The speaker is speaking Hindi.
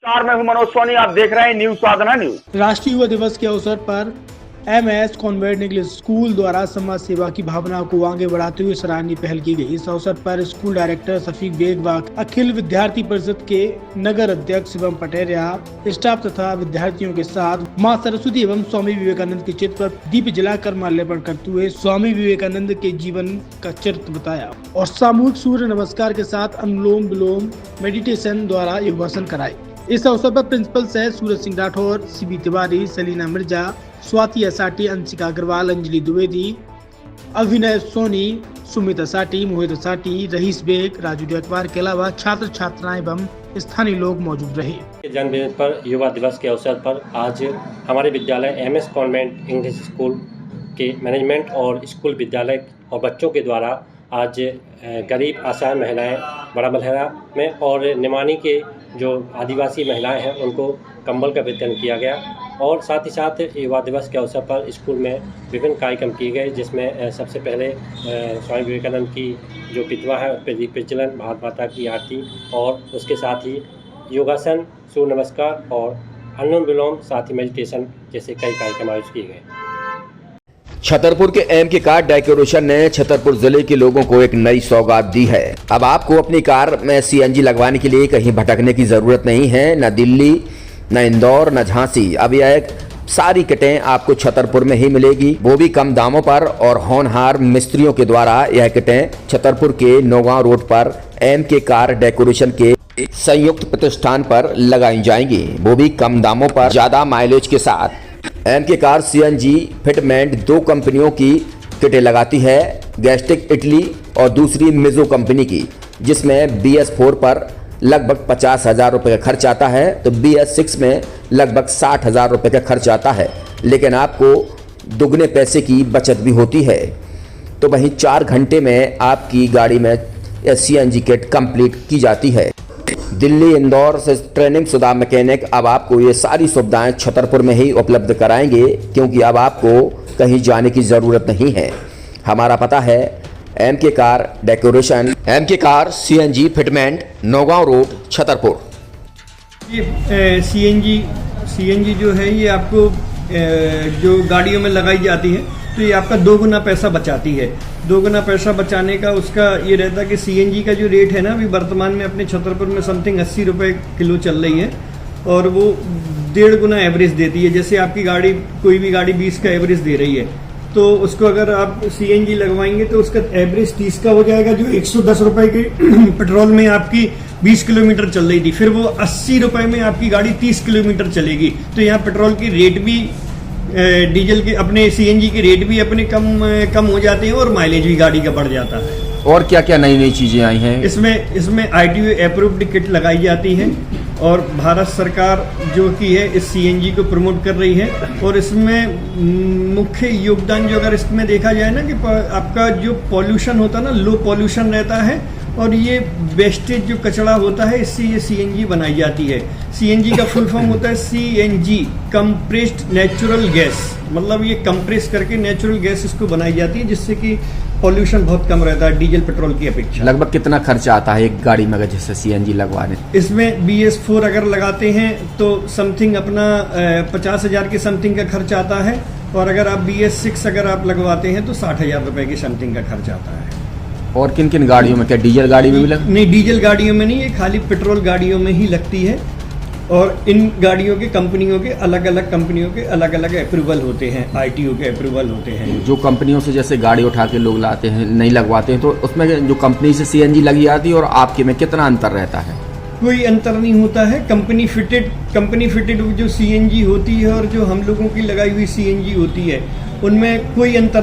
मैं हूं मनोज सोनी, आप देख रहे हैं न्यूज साधना न्यूज। राष्ट्रीय युवा दिवस के अवसर पर MS कॉन्वेंट इंग्लिश स्कूल द्वारा समाज सेवा की भावना को आगे बढ़ाते हुए सराहनीय पहल की गई। इस अवसर पर स्कूल डायरेक्टर शफीक बेग व अखिल विद्यार्थी परिषद के नगर अध्यक्ष शिवम पटेरिया स्टाफ तथा विद्यार्थियों के साथ मां सरस्वती एवं स्वामी विवेकानंद के चित्र पर दीप जलाकर माल्यार्पण करते हुए स्वामी विवेकानंद के जीवन का चरित्र बताया और सामूहिक सूर्य नमस्कार के साथ अनुलोम विलोम मेडिटेशन द्वारा योगासन कराए। इस अवसर पर प्रिंसिपल सह सूरज सिंह राठौर, CB तिवारी, सलीना मिर्जा, स्वाति असाटी, अंशिका अग्रवाल, अंजलि द्विवेदी, अभिनय सोनी, सुमित असाटी, मोहित असाटी, रहीस बेग, राजू डकवार के अलावा छात्र छात्राएं एवं स्थानीय लोग मौजूद रहे। जन्मदिन पर युवा दिवस के अवसर पर आज हमारे विद्यालय MS कॉन्वेंट इंग्लिश स्कूल के मैनेजमेंट और स्कूल विद्यालय और बच्चों के द्वारा आज गरीब असहाय महिलाएं बड़ा मलहरा में और निमानी के जो आदिवासी महिलाएं हैं उनको कंबल का वितरण किया गया और साथ ही साथ युवा दिवस के अवसर पर स्कूल में विभिन्न कार्यक्रम किए गए, जिसमें सबसे पहले स्वामी विवेकानंद की जो प्रतिमा है उस पर दीप प्रज्वलन, भारत माता की आरती और उसके साथ ही योगासन, सूर्य नमस्कार और अनुलोम विलोम, साथ ही मेडिटेशन जैसे कई कार्यक्रम आयोजित किए गए। छतरपुर के MK कार डेकोरेशन ने छतरपुर जिले के लोगों को एक नई सौगात दी है। अब आपको अपनी कार में CNG लगवाने के लिए कहीं भटकने की जरूरत नहीं है, न दिल्ली, न इंदौर, न झांसी। अब यह सारी किटें आपको छतरपुर में ही मिलेगी, वो भी कम दामों पर और होनहार मिस्त्रियों के द्वारा। यह किटें छतरपुर के नौगांव रोड पर MK कार डेकोरेशन के संयुक्त प्रतिष्ठान पर लगाई जाएंगी, वो भी कम दामों पर, ज्यादा माइलेज के साथ। MK कार CNG फिटमेंट 2 कंपनियों की किटें लगाती है, गैस्टिक इटली और दूसरी मिजो कंपनी की, जिसमें BS4 पर लगभग 50,000 रुपये का खर्च आता है तो BS6 में लगभग 60,000 रुपये का खर्च आता है, लेकिन आपको दुगने पैसे की बचत भी होती है। तो वहीं 4 घंटे में आपकी गाड़ी में CNG किट कंप्लीट की जाती है। दिल्ली, इंदौर से ट्रेनिंग शुदा मैकेनिक अब आपको ये सारी सुविधाएं छतरपुर में ही उपलब्ध कराएंगे, क्योंकि अब आपको कहीं जाने की ज़रूरत नहीं है। हमारा पता है MK car decoration, MK car CNG fitment, Naugaon road, Chhatarpur. ये CNG जो है ये आपको जो गाड़ियों में लगाई जाती है तो ये आपका 2 गुना पैसा बचाती है। 2 गुना पैसा बचाने का उसका ये रहता है कि CNG का जो रेट है ना अभी वर्तमान में अपने छतरपुर में समथिंग 80 रुपये किलो चल रही है और वो 1.5 गुना एवरेज देती है। जैसे आपकी गाड़ी, कोई भी गाड़ी 20 का एवरेज दे रही है तो उसको अगर आप CNG लगवाएंगे तो उसका एवरेज 30 का हो जाएगा, जो 110 रुपये के पेट्रोल में आपकी 20 किलोमीटर चल रही थी, फिर वो 80 रुपये में आपकी गाड़ी 30 किलोमीटर चलेगी। तो यहाँ पेट्रोल की रेट भी, डीजल के, अपने CNG के रेट भी अपने कम हो जाते हैं और माइलेज भी गाड़ी का बढ़ जाता है। और क्या क्या नई नई चीजें आई हैं? इसमें ITO अप्रूव्ड किट लगाई जाती है और भारत सरकार जो की है इस CNG को प्रमोट कर रही है। और इसमें मुख्य योगदान जो अगर इसमें देखा जाए ना कि आपका जो पॉल्यूशन होता है ना, लो पॉल्यूशन रहता है और ये वेस्टेज जो कचरा होता है इससे ये CNG बनाई जाती है। CNG का फुल फॉर्म होता है CNG, कंप्रेस्ड नेचुरल गैस, मतलब ये कंप्रेस करके नेचुरल गैस इसको बनाई जाती है, जिससे कि पॉल्यूशन बहुत कम रहता है डीजल पेट्रोल की अपेक्षा। लगभग कितना खर्चा आता है एक गाड़ी में अगर जैसे CNG लगवाने? इसमें BS4 अगर लगाते हैं तो समथिंग अपना 50,000 के समथिंग का खर्च आता है और अगर आप BS6 अगर आप लगवाते हैं तो 60,000 रुपये की समथिंग का खर्च आता है। और किन किन गाड़ियों में, क्या डीजल गाड़ी में भी नहीं, डीजल गाड़ियों में नहीं, ये खाली पेट्रोल गाड़ियों में ही लगती है। और इन गाड़ियों के कंपनियों के अलग अलग अप्रूवल होते हैं, ITO के अप्रूवल होते हैं। जो कंपनियों से जैसे गाड़ी उठा के लोग लाते हैं, नहीं लगवाते हैं, तो उसमें जो कंपनी से CNG लगी जाती है और आपके में कितना अंतर रहता है? कोई अंतर नहीं होता है। कंपनी फिटेड जो CNG होती है और जो हम लोगों की लगाई हुई CNG होती है उनमें कोई अंतर